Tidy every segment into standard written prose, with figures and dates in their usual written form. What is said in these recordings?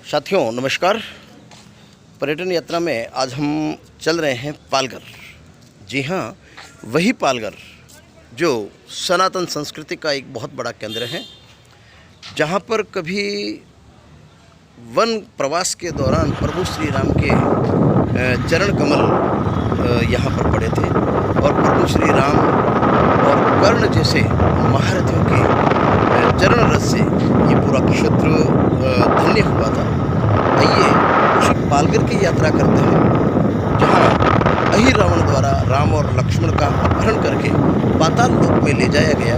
साथियों नमस्कार। पर्यटन यात्रा में आज हम चल रहे हैं पालघर। जी हाँ, वही पालघर जो सनातन संस्कृति का एक बहुत बड़ा केंद्र है, जहाँ पर कभी वन प्रवास के दौरान प्रभु श्री राम के चरण कमल यहाँ पर पड़े थे और प्रभु श्री राम और कर्ण जैसे महारथियों के चरण रस से ये पूरा क्षेत्र धन्य हुआ था। आइए उस पालघर की यात्रा करते हैं, जहाँ अहि रावण द्वारा राम और लक्ष्मण का अपहरण करके पाताल लोक में ले जाया गया।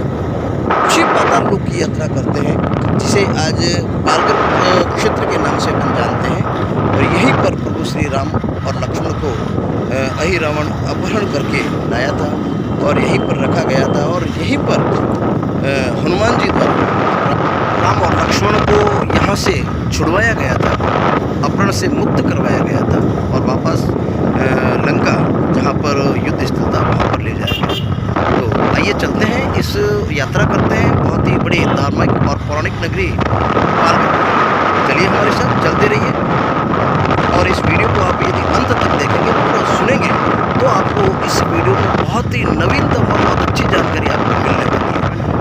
उसी पाताल लोक की यात्रा करते हैं, जिसे आज पालघर क्षेत्र के नाम से हम जानते हैं। और यहीं पर प्रभु श्री राम और लक्ष्मण को अहि रावण अपहरण करके लाया था और यहीं पर रखा गया था। और यहीं पर हनुमान जी द्वारा राम और लक्ष्मण को यहाँ से छुड़वाया गया था, अपहरण से मुक्त करवाया गया था और वापस लंका, जहाँ पर युद्ध स्थल था, वहाँ पर ले जाया गया। तो आइए चलते हैं, इस यात्रा करते हैं बहुत ही बड़ी धार्मिक और पौराणिक नगरी पालघर। चलिए हमारे साथ चलते रहिए और इस वीडियो को आप यदि अंत तक देखेंगे, पूरा सुनेंगे, तो आपको इस वीडियो में बहुत ही नवीनतम और बहुत अच्छी जानकारी आपको मिलने वाली है।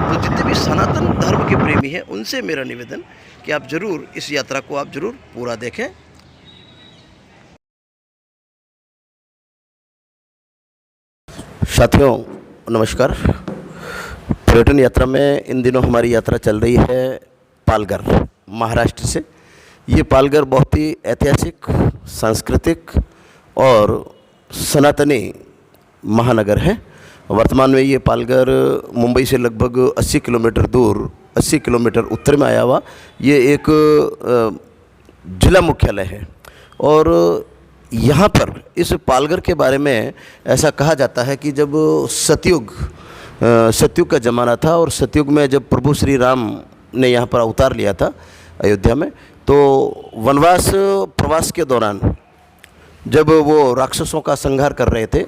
तो जितने भी सनातन धर्म के प्रेमी हैं, उनसे मेरा निवेदन कि आप ज़रूर इस यात्रा को आप ज़रूर पूरा देखें। साथियों नमस्कार। पर्यटन यात्रा में इन दिनों हमारी यात्रा चल रही है पालघर, महाराष्ट्र से। ये पालघर बहुत ही ऐतिहासिक, सांस्कृतिक और सनातनी महानगर है। वर्तमान में ये पालघर मुंबई से लगभग 80 किलोमीटर दूर, 80 किलोमीटर उत्तर में आया हुआ ये एक जिला मुख्यालय है। और यहाँ पर इस पालघर के बारे में ऐसा कहा जाता है कि जब सतयुग का ज़माना था और सतयुग में जब प्रभु श्री राम ने यहाँ पर अवतार लिया था अयोध्या में, तो वनवास प्रवास के दौरान जब वो राक्षसों का संहार कर रहे थे,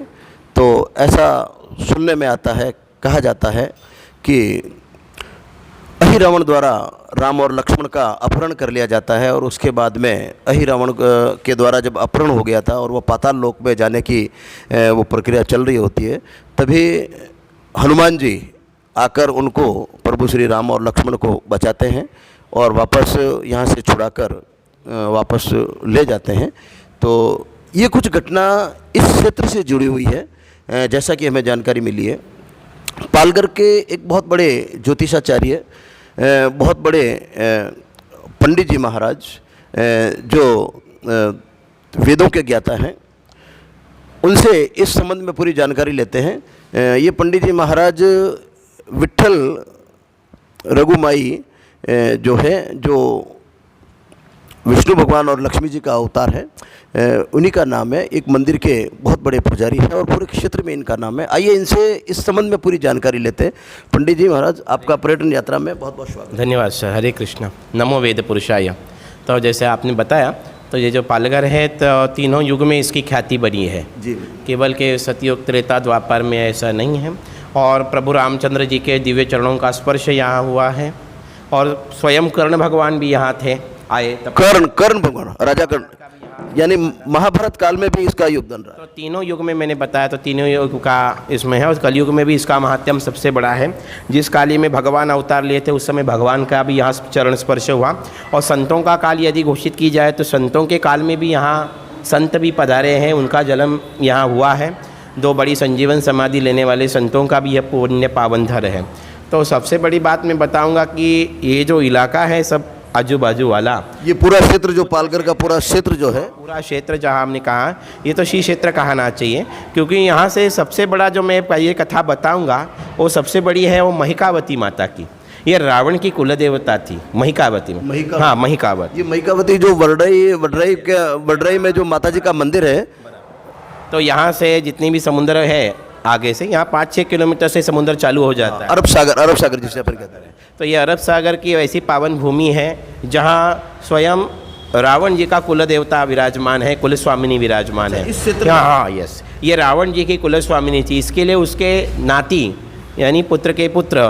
तो ऐसा सुनने में आता है, कहा जाता है कि अहि रावण द्वारा राम और लक्ष्मण का अपहरण कर लिया जाता है। और उसके बाद में अहि रावण के द्वारा जब अपहरण हो गया था और वो पाताल लोक में जाने की वो प्रक्रिया चल रही होती है, तभी हनुमान जी आकर उनको, प्रभु श्री राम और लक्ष्मण को बचाते हैं और वापस यहाँ से छुड़ाकर वापस ले जाते हैं। तो ये कुछ घटना इस क्षेत्र से जुड़ी हुई है, जैसा कि हमें जानकारी मिली है। पालघर के एक बहुत बड़े ज्योतिषाचार्य, बहुत बड़े पंडित जी महाराज, जो वेदों के ज्ञाता हैं, उनसे इस संबंध में पूरी जानकारी लेते हैं। ये पंडित जी महाराज विट्ठल रघुमाई जो है, जो विष्णु भगवान और लक्ष्मी जी का अवतार है, उन्हीं का नाम है। एक मंदिर के बहुत बड़े पुजारी हैं और पूरे क्षेत्र में इनका नाम है। आइए इनसे इस संबंध में पूरी जानकारी लेते हैं। पंडित जी महाराज, आपका पर्यटन यात्रा में बहुत बहुत स्वागत। धन्यवाद सर। हरे कृष्ण। नमो वेद पुरुषाय। तो जैसे आपने बताया, तो ये जो पालघर है, तो तीनों युग में इसकी ख्याति बनी है जी। केवल के सतयुग, त्रेता, द्वापर में ऐसा नहीं है। और प्रभु रामचंद्र जी के दिव्य चरणों का स्पर्श यहाँ हुआ है और स्वयं कर्ण भगवान भी यहाँ थे, आए तब। कर्ण भगवान, राजा कर्ण, यानी महाभारत काल में भी इसका योगदान रहा। तो तीनों युग में मैंने बताया, तो तीनों युग का इसमें है। और कलयुग में भी इसका महात्म्य सबसे बड़ा है। जिस काली में भगवान अवतार लिए थे, उस समय भगवान का भी यहाँ चरण स्पर्श हुआ। और संतों का काल यदि घोषित की जाए, तो संतों के काल में भी यहाँ संत भी पधारे हैं, उनका जन्म यहाँ हुआ है। दो बड़ी संजीवन समाधि लेने वाले संतों का भी यह पुण्य पावनधर है। तो सबसे बड़ी बात मैं बताऊँगा कि ये जो इलाका है, सब आजू बाजू वाला, ये पूरा क्षेत्र जो पालघर का पूरा क्षेत्र जो है, पूरा क्षेत्र जहाँ हमने कहा, ये तो श्री क्षेत्र कहना चाहिए। क्योंकि यहाँ से सबसे बड़ा जो मैं ये कथा बताऊंगा, वो सबसे बड़ी है वो महिकावती माता की। ये रावण की कुल देवता थी महिकावती। हाँ, महिकावती। ये महिकावती जो वडराई में जो माता जी का मंदिर है, तो यहाँ से जितनी भी समुद्र है आगे से, यहाँ 5-6 किलोमीटर से समुद्र चालू हो जाता है। अरब सागर जिसे अपन कहते हैं। तो ये अरब सागर की ऐसी पावन भूमि है जहाँ स्वयं रावण जी का कुल देवता विराजमान है, कुल स्वामिनी विराजमान है इस क्षेत्र। हाँ, यस, ये रावण जी की कुल स्वामिनी थी। इसके लिए उसके नाती, यानी पुत्र के पुत्र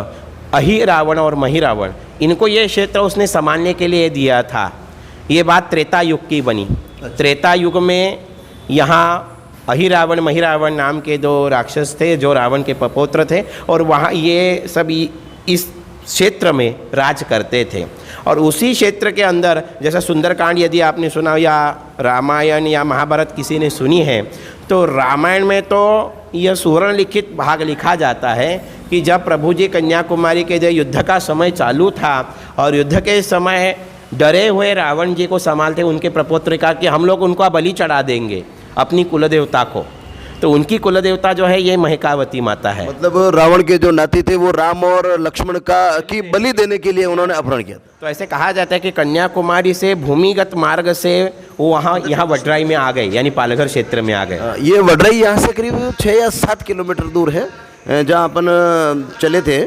अहि रावण और मही रावण, इनको ये क्षेत्र उसने संभालने के लिए दिया था। ये बात त्रेता युग की बनी। त्रेता युग में यहाँ अहिरावण महिरावण नाम के दो राक्षस थे जो रावण के पपौत्र थे, और वहाँ ये सब इस क्षेत्र में राज करते थे। और उसी क्षेत्र के अंदर जैसा सुंदरकांड यदि आपने सुना या रामायण या महाभारत किसी ने सुनी है, तो रामायण में तो यह सुवर्ण लिखित भाग लिखा जाता है कि जब प्रभु जी कन्याकुमारी के जो युद्ध का समय चालू था और युद्ध के समय डरे हुए रावण जी को संभालते उनके प्रपौत्र का कि हम लोग उनको बलि चढ़ा देंगे अपनी कुलदेवता को, तो उनकी कुलदेवता जो है ये महिकावती माता है। मतलब रावण के जो नाती थे वो राम और लक्ष्मण की बलि देने के लिए उन्होंने अपहरण किया था। तो ऐसे कहा जाता है कि कन्याकुमारी से भूमिगत मार्ग से वो वहाँ यहाँ वडराई में आ गए, यानी पालघर क्षेत्र में आ गए। ये वडराई यहाँ से करीब 6 या 7 किलोमीटर दूर है जहाँ अपन चले थे,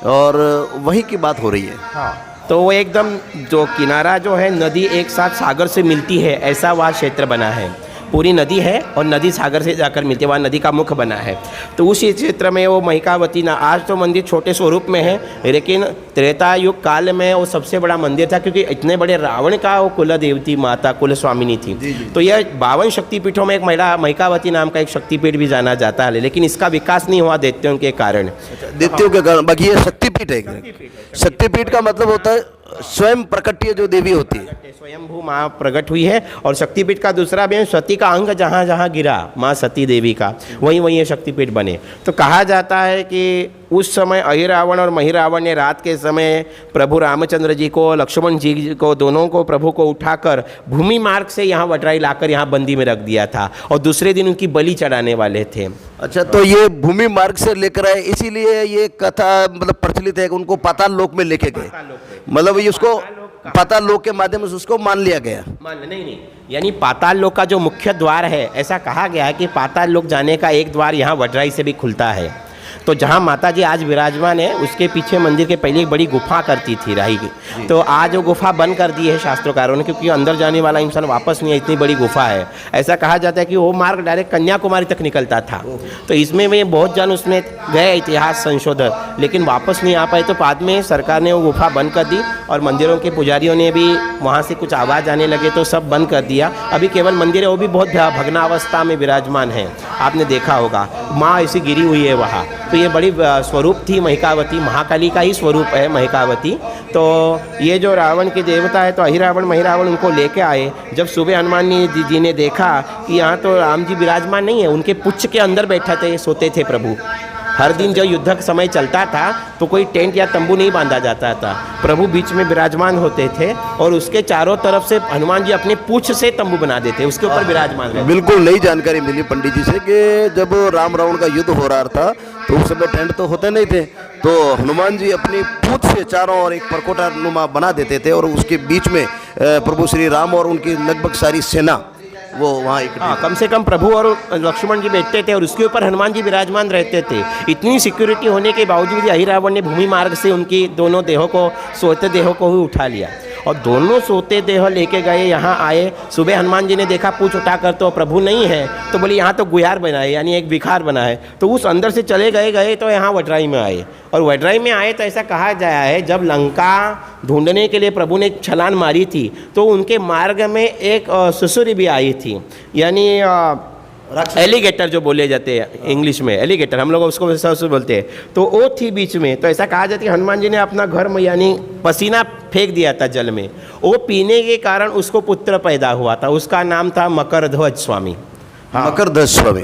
और वहीं की बात हो रही है। हाँ, तो वो एकदम जो किनारा जो है नदी एक साथ सागर से मिलती है, ऐसा वहाँ क्षेत्र बना है। पूरी नदी है और नदी सागर से जाकर मिलती है, वहाँ नदी का मुख बना है। तो उसी क्षेत्र में वो महिकावती ना, आज तो मंदिर छोटे स्वरूप में है, लेकिन त्रेता युग काल में वो सबसे बड़ा मंदिर था, क्योंकि इतने बड़े रावण का वो कुल देवती माता कुल स्वामिनी थी। तो यह 52 शक्तिपीठों में एक महिकावती नाम का एक शक्तिपीठ भी जाना जाता है, लेकिन इसका विकास नहीं हुआ दैत्यों के कारण। दैत्यों के कारण, बाकी ये शक्तिपीठ है। शक्तिपीठ का मतलब होता है स्वयं प्रकटीय जो देवी होती है, स्वयंभू माँ प्रकट हुई है। और शक्तिपीठ का दूसरा भी सती का अंग जहाँ जहाँ गिरा माँ सती देवी का, वहीं वहीं ये शक्तिपीठ बने। तो कहा जाता है कि उस समय अहिरावण और महिरावण ने रात के समय प्रभु रामचंद्र जी को, लक्ष्मण जी को, दोनों को, प्रभु को उठाकर भूमि मार्ग से यहाँ वडराई लाकर यहाँ बंदी में रख दिया था, और दूसरे दिन उनकी बलि चढ़ाने वाले थे। अच्छा, तो ये भूमि मार्ग से लेकर आए, इसीलिए ये कथा मतलब प्रचलित है कि उनको पाताल लोक में लेके गए, मतलब ये उसको पाताल लोक के माध्यम से उसको मान लिया गया। नहीं, यानी पाताल लोक का जो मुख्य द्वार है, ऐसा कहा गया है कि पाताल लोक जाने का एक द्वार यहाँ वडराई से भी खुलता है। तो जहाँ माता जी आज विराजमान है उसके पीछे मंदिर के पहले एक बड़ी गुफा करती थी राही की, तो आज वो गुफा बंद कर दी है शास्त्रकारों ने, क्योंकि अंदर जाने वाला इंसान वापस नहीं है, इतनी बड़ी गुफा है। ऐसा कहा जाता है कि वो मार्ग डायरेक्ट कन्याकुमारी तक निकलता था। तो इसमें में बहुत जन उसमें गए इतिहास संशोधक, लेकिन वापस नहीं आ पाए। तो बाद में सरकार ने वो गुफा बंद कर दी और मंदिरों के पुजारियों ने भी वहाँ से कुछ आवाज़ आने लगे तो सब बंद कर दिया। अभी केवल मंदिर है वो भी बहुत भग्नावस्था में विराजमान है, आपने देखा होगा, माँ ऐसी गिरी हुई है वहाँ। तो ये बड़ी स्वरूप थी महिकावती, महाकाली का ही स्वरूप है महिकावती। तो ये जो रावण की देवता है, तो अहिरावण महिरावण उनको लेके आए। जब सुबह हनुमान जी ने देखा कि यहाँ तो राम जी विराजमान नहीं है, उनके पुच्छ के अंदर बैठे थे, सोते थे प्रभु। हर दिन जब युद्ध का समय चलता था तो कोई टेंट या तंबू नहीं बांधा जाता था, प्रभु बीच में विराजमान होते थे और उसके चारों तरफ से हनुमान जी अपने पूंछ से तंबू बना देते, उसके ऊपर विराजमान रहते। बिल्कुल नई जानकारी मिली पंडित जी से कि जब राम रावण का युद्ध हो रहा था तो उस समय टेंट तो होते नहीं थे, तो हनुमान जी अपनी पूंछ से चारों ओर एक परकोटा नुमा बना देते थे और उसके बीच में प्रभु श्री राम और उनकी लगभग सारी सेना वो वहाँ इकट्ठी। कम से कम प्रभु और लक्ष्मण जी बैठते थे और उसके ऊपर हनुमान जी विराजमान रहते थे। इतनी सिक्योरिटी होने के बावजूद अहिरावण ने भूमि मार्ग से उनकी दोनों देहों को, सोते देहों को ही उठा लिया और दोनों सोते देह लेके गए, यहाँ आए। सुबह हनुमान जी ने देखा पूछ उठाकर तो प्रभु नहीं है, तो बोले यहाँ तो गुयार बना है, यानी एक भिखार बना है। तो उस अंदर से चले गए तो यहाँ वडराई में आए, और वडराई में आए तो ऐसा कहा गया है जब लंका ढूंढने के लिए प्रभु ने छलांग मारी थी तो उनके मार्ग में एक सुसुरी भी आई थी, यानी एलिगेटर जो बोले जाते हैं इंग्लिश में, एलिगेटर हम लोग उसको ससुर बोलते हैं, तो वो थी बीच में। तो ऐसा कहा जाता है कि हनुमान जी ने अपना घर में यानी पसीना फेंक दिया था जल में, वो पीने के कारण उसको पुत्र पैदा हुआ था, उसका नाम था मकरध्वज स्वामी। मकरध्वज स्वामी।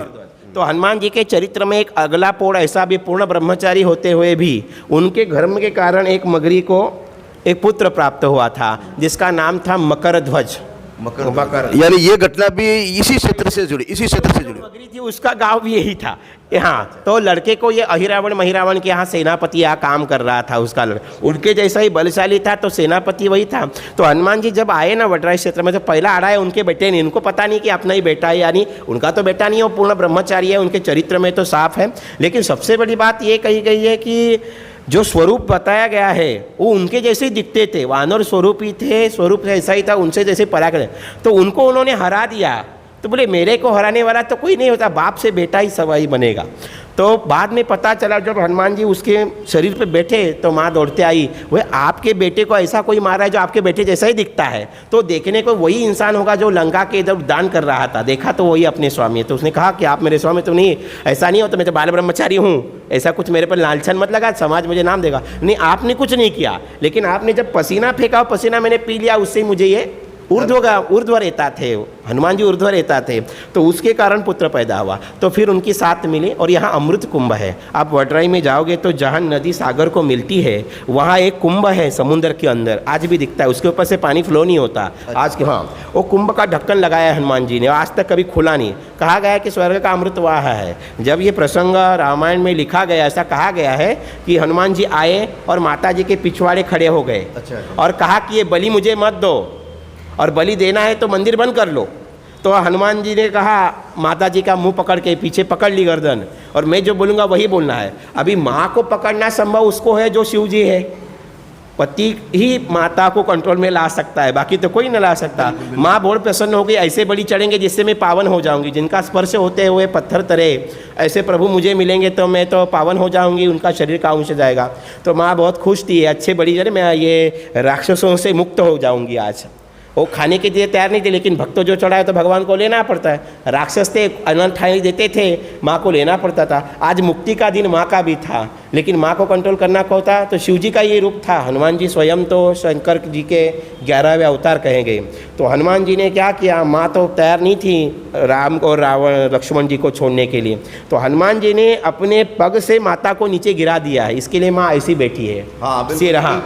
तो हनुमान जी के चरित्र में एक अगला पोड़ ऐसा भी, पूर्ण ब्रह्मचारी होते हुए भी उनके धर्म के कारण एक मगरी को एक पुत्र प्राप्त हुआ था जिसका नाम था मकरध्वज। मकर यानी ये घटना भी इसी क्षेत्र से जुड़ी, इसी क्षेत्र से जुड़ी। मगरी थी, उसका गांव भी यही था यहाँ। तो लड़के को ये अहिरावण महिरावण के यहाँ सेनापति यहाँ काम कर रहा था, उसका उनके जैसा ही बलशाली था, तो सेनापति वही था। तो हनुमान जी जब आए ना वडराई क्षेत्र में, तो पहला आड़ा है उनके बेटे नहीं, उनको पता नहीं कि अपना ही बेटा है, यानी उनका तो बेटा नहीं है, वो पूर्ण ब्रह्मचारी है, उनके चरित्र में तो साफ है। लेकिन सबसे बड़ी बात ये कही गई है कि जो स्वरूप बताया गया है वो उनके जैसे ही दिखते थे, वानर स्वरूप ही थे, स्वरूप ऐसा ही था, उनसे जैसे पराक्रम। तो उनको उन्होंने हरा दिया, तो बोले मेरे को हराने वाला तो कोई नहीं होता, बाप से बेटा ही सवाई बनेगा। तो बाद में पता चला जब हनुमान जी उसके शरीर पे बैठे तो माँ दौड़ते आई, वह आपके बेटे को ऐसा कोई मारा है जो आपके बेटे जैसा ही दिखता है, तो देखने को वही इंसान होगा जो लंका के इधर दान कर रहा था, देखा तो वही अपने स्वामी है। तो उसने कहा कि आप मेरे स्वामी तो नहीं, ऐसा नहीं हो तो मैं तो बाल ब्रह्मचारी हूँ, ऐसा कुछ मेरे पर लालछन मत लगा, समाज मुझे नाम देगा। नहीं, आपने कुछ नहीं किया, लेकिन आपने जब पसीना फेंका, पसीना मैंने पी लिया, उससे मुझे ये ऊर्ध्व रहता थे, हनुमान जी ऊर्ध्व रहता थे, तो उसके कारण पुत्र पैदा हुआ। तो फिर उनकी साथ मिली और यहाँ अमृत कुंभ है। आप वडराई में जाओगे तो जहाँ नदी सागर को मिलती है वहाँ एक कुंभ है समुद्र के अंदर, आज भी दिखता है, उसके ऊपर से पानी फ्लो नहीं होता आज के। हाँ, वो कुंभ का ढक्कन लगाया है हनुमान जी ने, आज तक कभी खुला नहीं। कहा गया है कि स्वर्ग का अमृत वहाँ है। जब ये प्रसंग रामायण में लिखा गया, ऐसा कहा गया है कि हनुमान जी आए और माता जी के पिछवाड़े खड़े हो गए और कहा कि ये बलि मुझे मत दो, और बलि देना है तो मंदिर बंद कर लो। तो हनुमान जी ने कहा, माता जी का मुंह पकड़ के पीछे पकड़ ली गर्दन, और मैं जो बोलूँगा वही बोलना है। अभी माँ को पकड़ना संभव उसको है जो शिव जी है, पति ही माता को कंट्रोल में ला सकता है, बाकी तो कोई न ला सकता। माँ बहुत प्रसन्न हो गई, ऐसे बलि चढ़ेंगे जिससे मैं पावन हो जाऊंगी, जिनका स्पर्श होते हुए पत्थर तरे ऐसे प्रभु मुझे मिलेंगे तो मैं तो पावन हो जाऊंगी, उनका शरीर का अंश जाएगा। तो माँ बहुत खुश थी, अच्छे बलि चढ़े, मैं ये राक्षसों से मुक्त हो जाऊंगी आज। वो खाने के लिए तैयार नहीं थे, लेकिन भक्त जो चढ़ाए तो भगवान को लेना पड़ता है। राक्षस थे, अन्न ठाई देते थे, माँ को लेना पड़ता था। आज मुक्ति का दिन माँ का भी था, लेकिन माँ को कंट्रोल करना कौन था? तो शिव जी का ये रूप था। हनुमान जी स्वयं तो शंकर जी के 11वें अवतार कहे गए। तो हनुमान जी ने क्या किया, माँ तो तैयार नहीं थी राम और रावण लक्ष्मण जी को छोड़ने के लिए, तो हनुमान जी ने अपने पग से माता को नीचे गिरा दिया है। इसके लिए माँ ऐसी बैठी है, सिर, हाँ,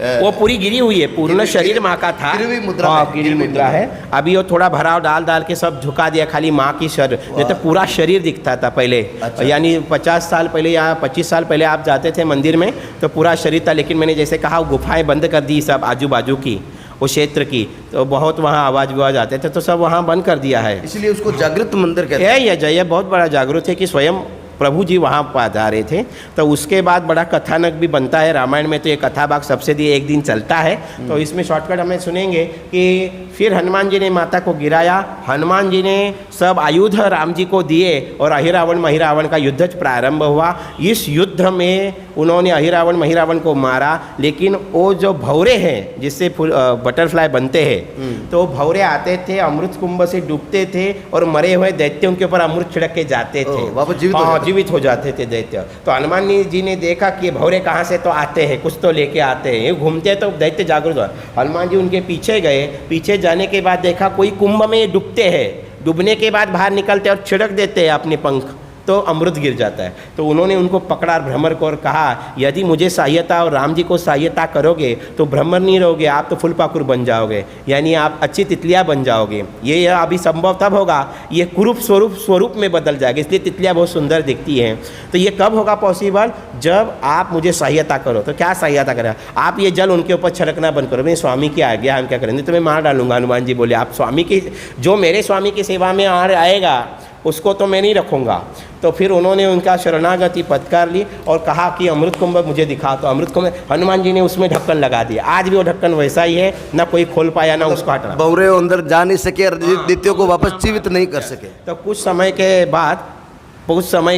वो पूरी गिरी हुई है, पूर्ण शरीर माँ का था, गिरी मुद्रा है। अभी वो थोड़ा भराव डाल के सब झुका दिया, खाली माँ की शरीर, नहीं तो पूरा शरीर दिखता था पहले। अच्छा। यानी 50 साल पहले या 25 साल पहले आप जाते थे मंदिर में तो पूरा शरीर था, लेकिन मैंने जैसे कहा गुफाएं बंद कर दी सब आजू बाजू की, वो क्षेत्र की, तो बहुत वहाँ आवाज़ आते थे, तो सब वहाँ बंद कर दिया है, इसलिए उसको जागृत मंदिर कहते हैं। यह जय बहुत बड़ा जागृत है कि स्वयं प्रभु जी वहाँ पधारे थे। तो उसके बाद बड़ा कथानक भी बनता है रामायण में, तो ये कथा भाग सबसे दिए एक दिन चलता है। तो इसमें शॉर्टकट हमें सुनेंगे कि फिर हनुमान जी ने माता को गिराया, हनुमान जी ने सब आयुध राम जी को दिए और अहिरावण महिरावण का युद्ध प्रारंभ हुआ। इस युद्ध में उन्होंने अहिरावण महिरावण को मारा, लेकिन वो जो भौरे हैं जिससे बटरफ्लाई बनते हैं, तो भौरे आते थे, अमृत कुंभ से डूबते थे और मरे हुए दैत्यों के ऊपर अमृत छिड़क के जाते थे, वापस जीवित हो जाते थे दैत्य। तो हनुमान जी ने देखा कि ये भौरे कहाँ से तो आते हैं, कुछ तो लेके आते हैं, ये घूमते तो दैत्य जागृत हुआ। हनुमान जी उनके पीछे गए, पीछे जाने के बाद देखा कोई कुंभ में डूबते हैं, डूबने के बाद बाहर निकलते और छिड़क देते हैं अपने पंख, तो अमृत गिर जाता है। तो उन्होंने उनको पकड़ा भ्रमर को और कहा, यदि मुझे सहायता और राम जी को सहायता करोगे तो भ्रमर नहीं रहोगे, आप तो फुलपाखुर बन जाओगे, यानी आप अच्छी तितलियाँ बन जाओगे। ये अभी संभव तब होगा, ये कुरूप स्वरूप में बदल जाएगा, इसलिए तितलियाँ बहुत सुंदर दिखती हैं। तो ये कब होगा पॉसिबल? जब आप मुझे सहायता करो। तो क्या सहायता करें? आप ये जल उनके ऊपर छिड़कना बंद करो। मैं स्वामी की आज्ञा, हम क्या करेंगे, तो मैं मार डालूंगा। हनुमान जी बोले, आप स्वामी की, जो मेरे स्वामी की सेवा में आएगा उसको तो मैं नहीं रखूँगा। तो फिर उन्होंने उनका शरणागति पत्कार ली और कहा कि अमृत कुंभ मुझे दिखा। तो अमृत कुंभ हनुमान जी ने उसमें ढक्कन लगा दिया। आज भी वो ढक्कन वैसा ही है, ना कोई खोल पाया ना उसको हटा। बौरे अंदर जा नहीं सके और दैत्यों को वापस जीवित नहीं कर सके। तो कुछ समय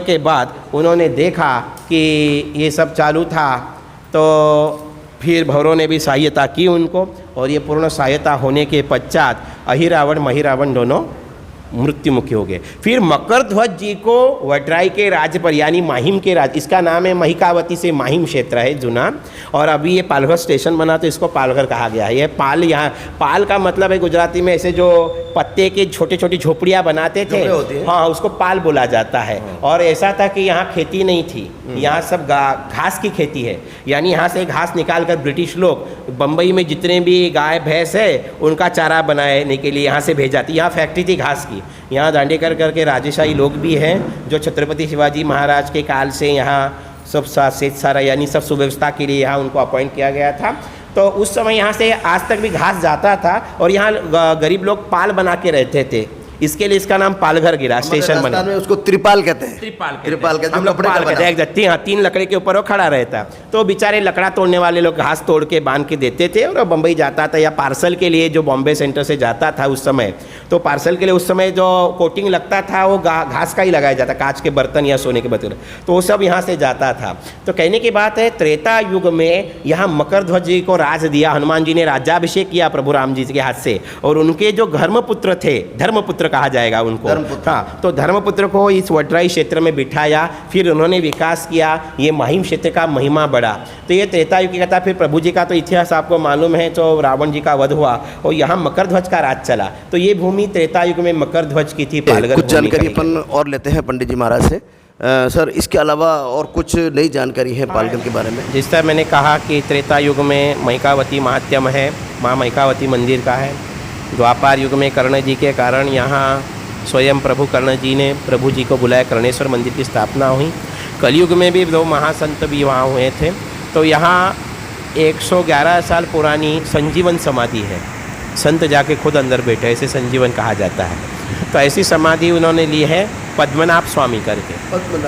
के बाद उन्होंने देखा कि ये सब चालू था, तो फिर भौरों ने भी सहायता की उनको, और ये पूर्ण सहायता होने के पश्चात अहिरावण महिरावण दोनों मृत्युमुखी हो गए। फिर मकरध्वज जी को वडराई के राज्य पर, यानी माहिम के राज्य, इसका नाम है महिकावती से माहिम क्षेत्र है जुना, और अभी ये पालघर स्टेशन बना तो इसको पालघर कहा गया है। ये पाल, यहाँ पाल का मतलब है गुजराती में ऐसे जो पत्ते के छोटी छोटी झोपड़ियाँ बनाते थे, हाँ, उसको पाल बोला जाता है। और ऐसा था कि यहाँ खेती नहीं थी, यहाँ सब घास की खेती है, यानी यहाँ से घास निकाल कर ब्रिटिश लोग बम्बई में जितने भी गाय भैंस है उनका चारा बनाने के लिए यहाँ से भेजाती। यहाँ फैक्ट्री थी घास की। यहाँ दांडेकर करके राजेशाही लोग भी हैं जो छत्रपति शिवाजी महाराज के काल से यहाँ सब सारा यानी सब सुव्यवस्था के लिए यहाँ उनको अपॉइंट किया गया था। तो उस समय यहाँ से आज तक भी घास जाता था और यहाँ गरीब लोग पाल बना के रहते थे। इसके लिए इसका नाम पालघर गिरा, स्टेशन बना। राजस्थान में उसको त्रिपाल कहते हैं। त्रिपाल कहते हैं, हम लोग कपड़े का पाल कहते हैं। एग्जैक्टली, हाँ, 3 लकड़े के ऊपर वो खड़ा रहता है। तो बेचारे लकड़ा तोड़ने वाले लोग घास तोड़ के बांध के देते थे और बम्बई जाता था, या पार्सल के लिए जो बॉम्बे सेंटर से जाता था उस समय, तो पार्सल के लिए उस समय जो कोटिंग लगता था वो घास का ही लगाया जाता, कांच के बर्तन या सोने के बर्तन, तो वो सब यहाँ से जाता था। तो कहने की बात है, त्रेता युग में यहाँ मकर ध्वज जी को राज दिया, हनुमान जी ने राज्याभिषेक किया प्रभु राम जी के हाथ से, और उनके जो धर्मपुत्र थे, धर्मपुत्र कहा जाएगा उनको, हाँ, तो धर्मपुत्र को इस वडराई क्षेत्र में बिठाया, फिर उन्होंने विकास किया, ये महिम क्षेत्र का महिमा बढ़ा। तो ये त्रेता युग की कथा। फिर प्रभु जी का तो इतिहास आपको मालूम है, तो रावण जी का वध हुआ और यहाँ मकर ध्वज का राज चला। तो ये भूमि त्रेता युग में मकर ध्वज की थी, पालघर। कुछ जानकारी अपन और लेते हैं पंडित जी महाराज से। सर, इसके अलावा और कुछ नई जानकारी है पालघर के बारे में? जिस तरह मैंने कहा कि त्रेता युग में महिकावती महात्म्य है, माँ महिकावती मंदिर का है। द्वापार युग में कर्ण जी के कारण यहाँ स्वयं प्रभु कर्ण जी ने प्रभु जी को बुलाया, कर्णेश्वर मंदिर की स्थापना हुई। कलयुग में भी 2 महासंत भी वहाँ हुए थे। तो यहाँ 111 साल पुरानी संजीवन समाधि है, संत जाके खुद अंदर बैठे, ऐसे संजीवन कहा जाता है। तो ऐसी समाधि उन्होंने ली है पद्मनाभ स्वामी करके,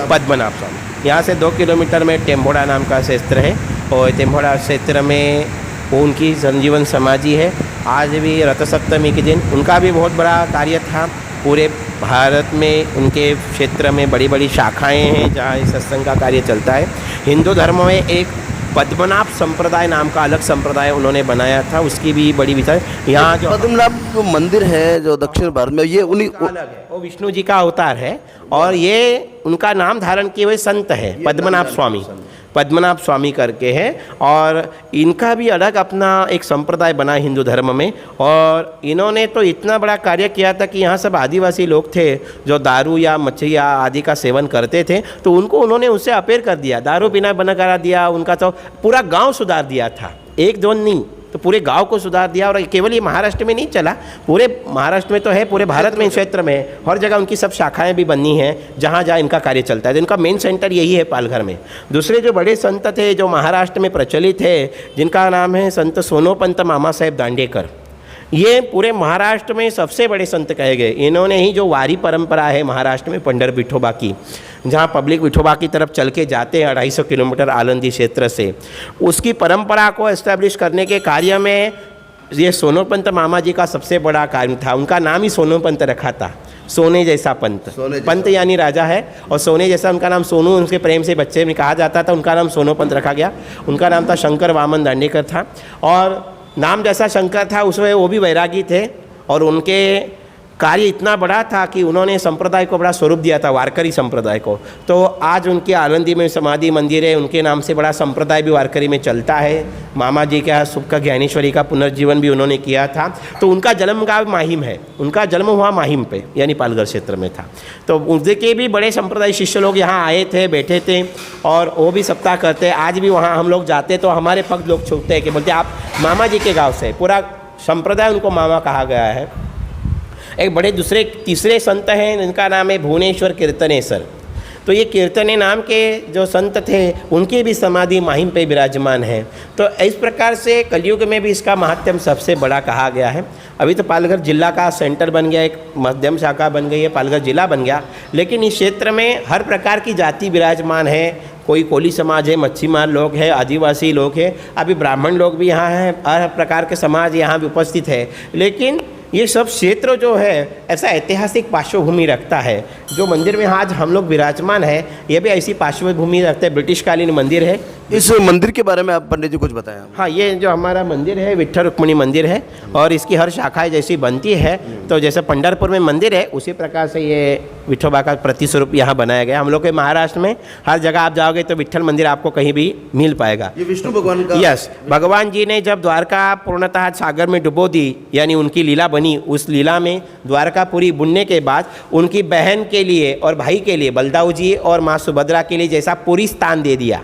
पद्मनाभ स्वामी। यहाँ से 2 किलोमीटर में टेम्भोड़ा नाम का क्षेत्र है, और टेम्भोड़ा क्षेत्र में वो उनकी संजीवन समाधि है। आज भी रथ सप्तमी के दिन उनका भी बहुत बड़ा कार्य था। पूरे भारत में उनके क्षेत्र में बड़ी बड़ी शाखाएं हैं जहाँ इस सत्संग का कार्य चलता है। हिंदू धर्म में एक पद्मनाभ संप्रदाय नाम का अलग संप्रदाय उन्होंने बनाया था, उसकी भी बड़ी विचार। यहाँ जो पद्मनाभ जो मंदिर है जो दक्षिण भारत में, ये उन्हीं अलग है, वो विष्णु जी का अवतार है, और ये उनका नाम धारण किए हुए संत है पद्मनाभ स्वामी, पद्मनाभ स्वामी करके हैं। और इनका भी अलग अपना एक संप्रदाय बना हिंदू धर्म में। और इन्होंने तो इतना बड़ा कार्य किया था कि यहाँ सब आदिवासी लोग थे जो दारू या मछली आदि का सेवन करते थे, तो उनको उन्होंने उससे अपेयर कर दिया, दारू पीना बंद करा दिया। उनका तो पूरा गांव सुधार दिया था, 1-2 नहीं, तो पूरे गांव को सुधार दिया। और केवल ये महाराष्ट्र में नहीं चला, पूरे महाराष्ट्र में तो है, पूरे भारत में, क्षेत्र में हर जगह उनकी सब शाखाएं भी बनी हैं जहाँ जहाँ इनका कार्य चलता है। तो इनका मेन सेंटर यही है पालघर में। दूसरे जो बड़े संत थे जो महाराष्ट्र में प्रचलित है, जिनका नाम है संत सोनोपंत मामा साहेब दांडेकर, ये पूरे महाराष्ट्र में सबसे बड़े संत कहे गए। इन्होंने ही जो वारी परंपरा है महाराष्ट्र में पंढर विठोबा की, जहाँ पब्लिक विठोबा की तरफ चल के जाते हैं 250 किलोमीटर आलंदी क्षेत्र से, उसकी परंपरा को एस्टेब्लिश करने के कार्य में ये सोनोपंत मामा जी का सबसे बड़ा कार्य था। उनका नाम ही सोनोपंत रखा था, सोने जैसा पंत, पंत यानी राजा है, और सोने जैसा उनका नाम सोनू, उनके प्रेम से बच्चे में कहा जाता था, उनका नाम सोनोपंत रखा गया। उनका नाम था शंकर वामन दांडेकर था, और नाम जैसा शंकर था उसमें वो भी वैरागी थे। और उनके कार्य इतना बड़ा था कि उन्होंने संप्रदाय को बड़ा स्वरूप दिया था, वारकरी संप्रदाय को। तो आज उनके आलंदी में समाधि मंदिर है, उनके नाम से बड़ा संप्रदाय भी वारकरी में चलता है। मामा जी के यहाँ सुबह ज्ञानेश्वरी का पुनर्जीवन भी उन्होंने किया था। तो उनका जन्म का माहिम है, उनका जन्म हुआ माहिम पे, यानी पालघर क्षेत्र में था। तो उनके भी बड़े संप्रदाय शिष्य लोग यहाँ आए थे, बैठे थे, और वो भी सप्ताह करते। आज भी वहाँ हम लोग जाते तो हमारे पग लोग छूटते हैं कि बोलते आप मामा जी के गाँव से, पूरा संप्रदाय उनको मामा कहा गया है। एक बड़े तीसरे संत हैं, इनका नाम है भुवनेश्वर कीर्तनेश्वर। तो ये कीर्तने नाम के जो संत थे उनकी भी समाधि माहिम पे विराजमान है। तो इस प्रकार से कलयुग में भी इसका महात्म्य सबसे बड़ा कहा गया है। अभी तो पालघर जिला का सेंटर बन गया, एक मध्यम शाखा बन गई है, पालघर जिला बन गया। लेकिन इस क्षेत्र में हर प्रकार की जाति विराजमान है। कोई कोली समाज है, मच्छीमार लोग हैं, आदिवासी लोग हैं, अभी ब्राह्मण लोग भी यहाँ हैं, हर प्रकार के समाज यहाँ भी उपस्थित है। लेकिन ये सब क्षेत्र जो है ऐसा ऐतिहासिक पार्श्वभूमि रखता है। जो मंदिर में आज हम लोग विराजमान है, ये भी ऐसी पार्श्वभूमि रखते हैं, ब्रिटिशकालीन मंदिर है। इस मंदिर के बारे में आप पंडित जी कुछ बताएं। हाँ, ये जो हमारा मंदिर है विट्ठल रुक्मिणी मंदिर है, और इसकी हर शाखाएं जैसी बनती है, तो जैसे पंढरपुर में मंदिर है उसी प्रकार से ये विठोबा का प्रतिस्वरूप यहाँ बनाया गया। हम लोग के महाराष्ट्र में हर जगह आप जाओगे तो विट्ठल मंदिर आपको कहीं भी मिल पाएगा। ये विष्णु भगवान का, यस, भगवान जी ने जब द्वारका पूर्णतः सागर में डुबो दी, यानी उनकी लीला बनी, उस लीला में द्वारका पूरी बुनने के बाद उनकी बहन के लिए और भाई के लिए, बलदाऊ जी और माँ सुभद्रा के लिए जैसा पुरी स्थान दे दिया,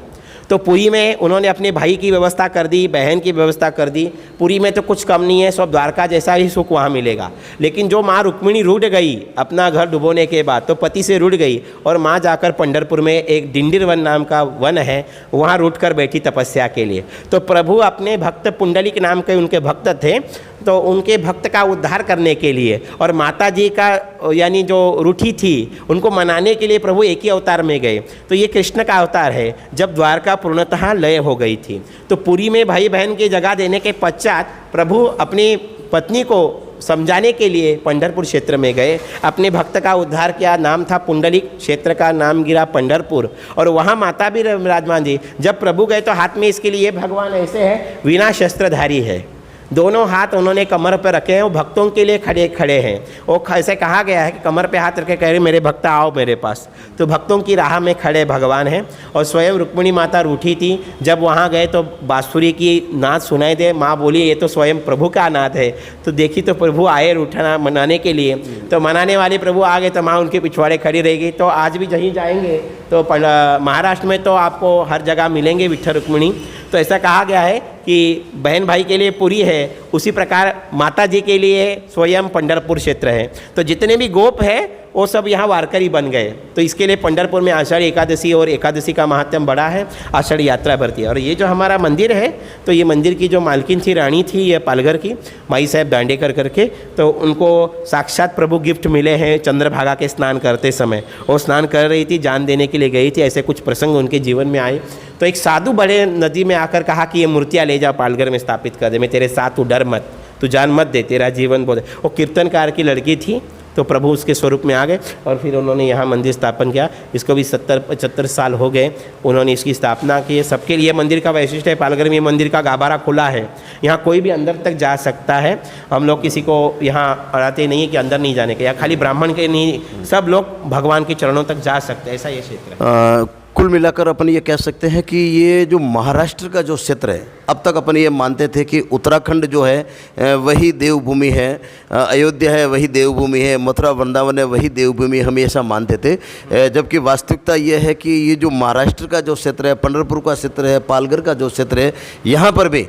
तो पुरी में उन्होंने अपने भाई की व्यवस्था कर दी, बहन की व्यवस्था कर दी। पुरी में तो कुछ कम नहीं है, सब द्वारका जैसा ही सुख वहाँ मिलेगा। लेकिन जो माँ रुक्मिणी रूठ गई अपना घर डुबोने के बाद, तो पति से रूठ गई और माँ जाकर पंढरपुर में एक डिंडीर वन नाम का वन है, वहाँ रूठ कर बैठी तपस्या के लिए। तो प्रभु अपने भक्त, पुंडलिक नाम के उनके भक्त थे, तो उनके भक्त का उद्धार करने के लिए और माता जी का यानी जो रूठी थी उनको मनाने के लिए प्रभु एक ही अवतार में गए। तो ये कृष्ण का अवतार है जब द्वारका पूर्णतः लय हो गई थी। तो पुरी में भाई बहन की जगह देने के पश्चात प्रभु अपनी पत्नी को समझाने के लिए पंढरपुर क्षेत्र में गए, अपने भक्त का उद्धार किया। नाम था पुंडलिक, क्षेत्र का नाम गिरा पंढरपुर, और वहाँ माता भी विराजमान थी। जब प्रभु गए तो हाथ में इसके लिए भगवान ऐसे है, बिना शस्त्रधारी है, दोनों हाथ उन्होंने कमर पर रखे हैं, वो भक्तों के लिए खड़े हैं। वो ऐसे कहा गया है कि कमर पे हाथ रखे कह रहे मेरे भक्त आओ मेरे पास, तो भक्तों की राह में खड़े भगवान हैं। और स्वयं रुक्मिणी माता रूठी थी, जब वहाँ गए तो बांसुरी की नाद सुनाई दे, माँ बोली ये तो स्वयं प्रभु का नाद है। तो देखी तो प्रभु आए रूठना मनाने के लिए, तो मनाने वाले प्रभु आ गए तो माँ उनके पिछवाड़े खड़ी रहेगी। तो आज भी कहीं जाएंगे तो महाराष्ट्र में तो आपको हर जगह मिलेंगे विठ्ठल रुक्मिणी। तो ऐसा कहा गया है कि बहन भाई के लिए पुरी है, उसी प्रकार माता जी के लिए स्वयं पंढरपुर क्षेत्र है। तो जितने भी गोप है वो सब यहाँ वारकरी बन गए। तो इसके लिए पंढरपुर में आषाढ़ी एकादशी और एकादशी का महात्म्य बड़ा है, आषाढ़ी यात्रा भरती है। और ये जो हमारा मंदिर है, तो ये मंदिर की जो मालकिन थी, रानी थी ये पालघर की, माई साहब दांडेकर करके, तो उनको साक्षात प्रभु गिफ्ट मिले हैं चंद्रभागा के स्नान करते समय। वो स्नान कर रही थी, जान देने के लिए गई थी, ऐसे कुछ प्रसंग उनके जीवन में आए। तो एक साधु बड़े नदी में आकर कहा कि ये मूर्तियाँ ले जा पालघर में स्थापित कर दे, मैं तेरे साथ तू डर मत, तू जान मत दे, तेरा जीवन बोले। वो कीर्तनकार की लड़की थी, तो प्रभु उसके स्वरूप में आ गए और फिर उन्होंने यहाँ मंदिर स्थापन किया। इसको भी 70-75 साल हो गए उन्होंने इसकी स्थापना की। सबके लिए मंदिर का वैशिष्ट है, पालघर में मंदिर का गाभारा खुला है, यहाँ कोई भी अंदर तक जा सकता है। हम लोग किसी को यहाँ अड़ाते नहीं है कि अंदर नहीं जाने के, या खाली ब्राह्मण के नहीं, सब लोग भगवान के चरणों तक जा सकते हैं, ऐसा ये क्षेत्र है। कुल मिलाकर अपन ये कह सकते हैं कि ये जो महाराष्ट्र का जो क्षेत्र है, अब तक अपन ये मानते थे कि उत्तराखंड जो है वही देवभूमि है, अयोध्या है वही देवभूमि है, मथुरा वृंदावन है वही देवभूमि, हम ऐसा मानते थे। जबकि वास्तविकता ये है कि ये जो महाराष्ट्र का जो क्षेत्र है, पंढरपुर का क्षेत्र है, पालघर का जो क्षेत्र है, यहाँ पर भी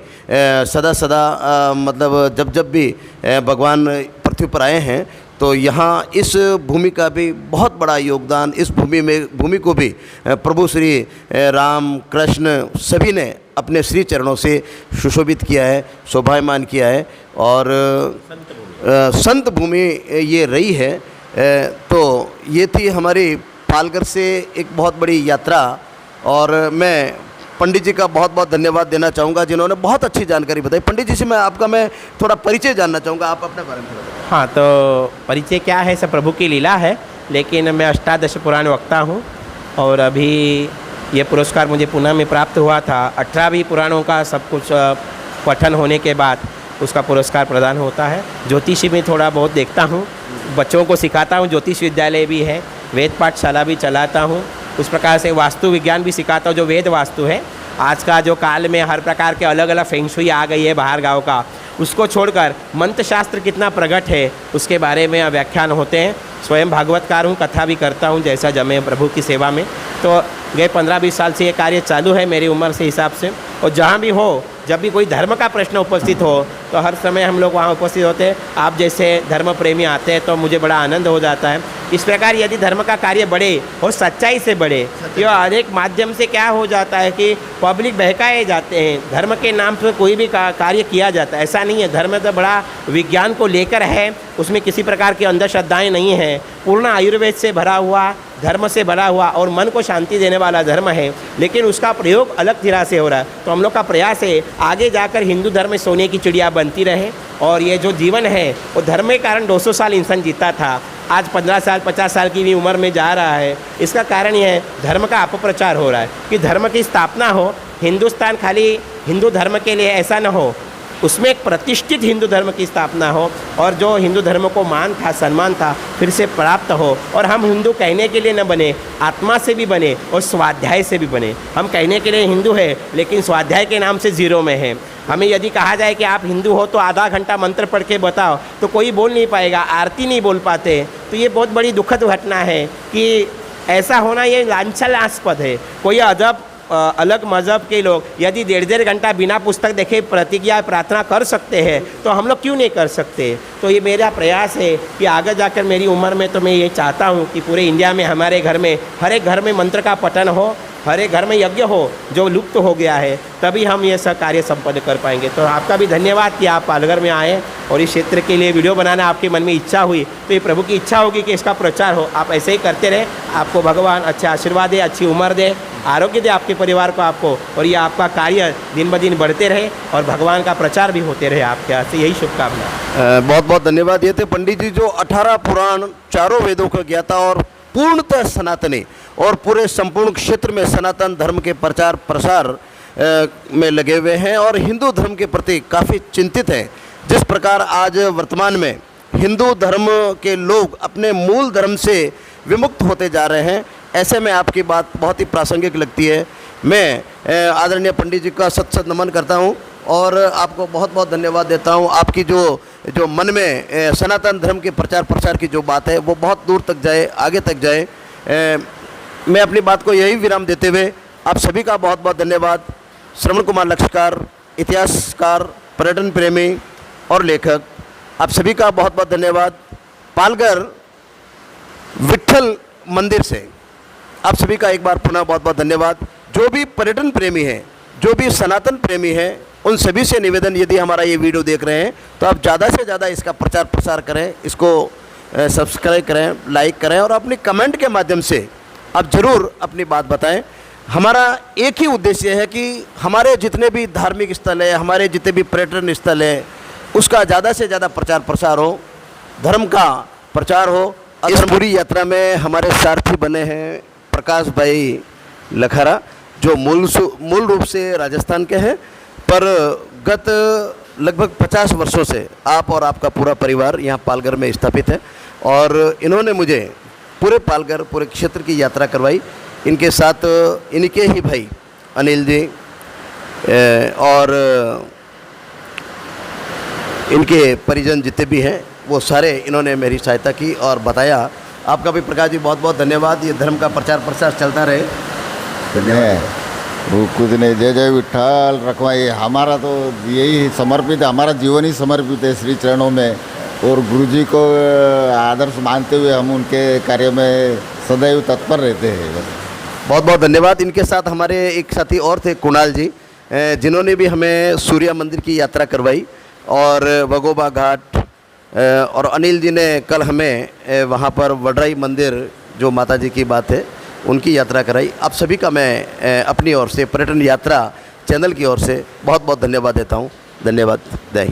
सदा सदा मतलब जब जब भी भगवान पृथ्वी पर आए हैं तो यहाँ इस भूमि का भी बहुत बड़ा योगदान, इस भूमि को भी प्रभु श्री राम कृष्ण सभी ने अपने श्री चरणों से सुशोभित किया है, शोभायमान किया है, और संत भूमि ये रही है। तो ये थी हमारी पालघर से एक बहुत बड़ी यात्रा, और मैं पंडित जी का बहुत बहुत धन्यवाद देना चाहूँगा जिन्होंने बहुत अच्छी जानकारी बताई। पंडित जी से मैं थोड़ा परिचय जानना चाहूँगा, आप अपने बारे में थोड़ा। हाँ, तो परिचय क्या है, सब प्रभु की लीला है, लेकिन मैं अष्टादश पुराण वक्ता हूँ और अभी ये पुरस्कार मुझे पुणे में प्राप्त हुआ था। 18 पुराणों का सब कुछ पठन होने के बाद उसका पुरस्कार प्रदान होता है। ज्योतिषी में थोड़ा बहुत देखता हूँ, बच्चों को सिखाता हूँ, ज्योतिष विद्यालय भी है, वेद पाठशाला भी चलाता हूँ, उस प्रकार से वास्तु विज्ञान भी सिखाता हूँ जो वेद वास्तु है। आज का जो काल में हर प्रकार के अलग अलग फेंग शुई आ गई है बाहर गाँव का, उसको छोड़कर मंत्र शास्त्र कितना प्रगट है उसके बारे में व्याख्यान होते हैं। स्वयं भागवतकार हूँ, कथा भी करता हूँ जैसा जमे प्रभु की सेवा में। तो गए 15-20 साल से ये कार्य चालू है मेरी उम्र से हिसाब से, और जहाँ भी हो, जब भी कोई धर्म का प्रश्न उपस्थित हो तो हर समय हम लोग वहाँ उपस्थित होते हैं। आप जैसे धर्म प्रेमी आते हैं तो मुझे बड़ा आनंद हो जाता है। इस प्रकार यदि धर्म का कार्य बढ़े और सच्चाई से बढ़े, ये अनेक माध्यम से क्या हो जाता है कि पब्लिक बहकाए जाते हैं, धर्म के नाम पर कोई भी कार्य किया जाता है, ऐसा नहीं है। धर्म तो बड़ा विज्ञान को लेकर है, उसमें किसी प्रकार की अंधश्रद्धाएँ नहीं है, पूर्ण आयुर्वेद से भरा हुआ, धर्म से भरा हुआ और मन को शांति देने वाला धर्म है, लेकिन उसका प्रयोग अलग तरह से हो रहा है। तो हम लोग का प्रयास है आगे जाकर हिंदू धर्म में सोने की चिड़िया बनती रहे, और ये जो जीवन है वो धर्म के कारण 200 साल इंसान जीता था, आज 15 साल 50 साल की भी उम्र में जा रहा है। इसका कारण यह है धर्म का अपप्रचार हो रहा है कि धर्म की स्थापना हो, हिंदुस्तान खाली हिंदू धर्म के लिए ऐसा न हो, उसमें एक प्रतिष्ठित हिंदू धर्म की स्थापना हो, और जो हिंदू धर्म को मान था, सम्मान था, फिर से प्राप्त हो। और हम हिंदू कहने के लिए न बने, आत्मा से भी बने और स्वाध्याय से भी बने। हम कहने के लिए हिंदू है लेकिन स्वाध्याय के नाम से जीरो में है। हमें यदि कहा जाए कि आप हिंदू हो तो आधा घंटा मंत्र पढ़ के बताओ, तो कोई बोल नहीं पाएगा, आरती नहीं बोल पाते। तो ये बहुत बड़ी दुखद घटना है कि ऐसा होना ये लांछनास्पद है। कोई अदब अलग मज़हब के लोग यदि 1.5 घंटा बिना पुस्तक देखे प्रतिज्ञा प्रार्थना कर सकते हैं तो हम लोग क्यों नहीं कर सकते। तो ये मेरा प्रयास है कि आगे जाकर मेरी उम्र में तो मैं ये चाहता हूँ कि पूरे इंडिया में हमारे घर में हर एक घर में मंत्र का पठन हो, हर एक घर में यज्ञ हो जो लुप्त हो गया है, तभी हम ये सब कार्य संपन्न कर पाएंगे। तो आपका भी धन्यवाद कि आप पालघर में आए और इस क्षेत्र के लिए वीडियो बनाना आपके मन में इच्छा हुई, तो ये प्रभु की इच्छा होगी कि इसका प्रचार हो। आप ऐसे ही करते रहे, आपको भगवान अच्छा आशीर्वाद दे, अच्छी उम्र दे, आरोग्य दे आपके परिवार को आपको, और ये आपका कार्य दिन ब दिन बढ़ते रहे और भगवान का प्रचार भी होते रहे आपके यहाँ से, यही शुभकामना। बहुत बहुत धन्यवाद। ये थे पंडित जी जो 18 पुराण, चारों वेदों का ज्ञाता और पूर्णतः सनातनी और पूरे संपूर्ण क्षेत्र में सनातन धर्म के प्रचार प्रसार में लगे हुए हैं और हिंदू धर्म के प्रति काफ़ी चिंतित हैं। जिस प्रकार आज वर्तमान में हिंदू धर्म के लोग अपने मूल धर्म से विमुक्त होते जा रहे हैं, ऐसे में आपकी बात बहुत ही प्रासंगिक लगती है। मैं आदरणीय पंडित जी का सत सत नमन करता हूं और आपको बहुत बहुत धन्यवाद देता हूं। आपकी जो मन में सनातन धर्म के प्रचार प्रसार की जो बात है वो बहुत दूर तक जाए, आगे तक जाए। मैं अपनी बात को यही विराम देते हुए आप सभी का बहुत बहुत धन्यवाद। श्रवण कुमार लक्षकार, इतिहासकार, पर्यटन प्रेमी और लेखक, आप सभी का बहुत बहुत धन्यवाद। पालघर विट्ठल मंदिर से आप सभी का एक बार पुनः बहुत बहुत धन्यवाद। जो भी पर्यटन प्रेमी हैं, जो भी सनातन प्रेमी हैं, उन सभी से निवेदन, यदि हमारा ये वीडियो देख रहे हैं तो आप ज़्यादा से ज़्यादा इसका प्रचार प्रसार करें, इसको सब्सक्राइब करें, लाइक करें और अपनी कमेंट के माध्यम से आप ज़रूर अपनी बात बताएं। हमारा एक ही उद्देश्य है कि हमारे जितने भी धार्मिक स्थल है, हमारे जितने भी पर्यटन स्थल है, उसका ज़्यादा से ज़्यादा प्रचार प्रसार हो, धर्म का प्रचार हो। इस पूरी यात्रा में हमारे सारथी बने हैं प्रकाश भाई लखारा, जो मूल रूप से राजस्थान के हैं, पर गत लगभग 50 वर्षों से आप और आपका पूरा परिवार यहाँ पालघर में स्थापित है और इन्होंने मुझे पूरे पालघर, पूरे क्षेत्र की यात्रा करवाई। इनके साथ इनके ही भाई अनिल जी और इनके परिजन जितने भी हैं वो सारे इन्होंने मेरी सहायता की और बताया। आपका भी प्रकाश जी बहुत बहुत धन्यवाद। ये धर्म का प्रचार प्रसार चलता रहे। धन्यवाद। वो कुछ नहीं, जय जय विठ्ठल रखवाई। हमारा तो यही समर्पित है, हमारा जीवन ही समर्पित है श्री चरणों में और गुरु जी को आदर्श मानते हुए हम उनके कार्य में सदैव तत्पर रहते हैं। बहुत बहुत धन्यवाद। इनके साथ हमारे एक साथी और थे कुणाल जी, जिन्होंने भी हमें सूर्य मंदिर की यात्रा करवाई और वगोबा घाट, और अनिल जी ने कल हमें वहाँ पर वडराई मंदिर जो माता जी की बात है उनकी यात्रा कराई। आप सभी का मैं अपनी ओर से पर्यटन यात्रा चैनल की ओर से बहुत बहुत धन्यवाद देता हूँ। धन्यवाद। जय हिंद।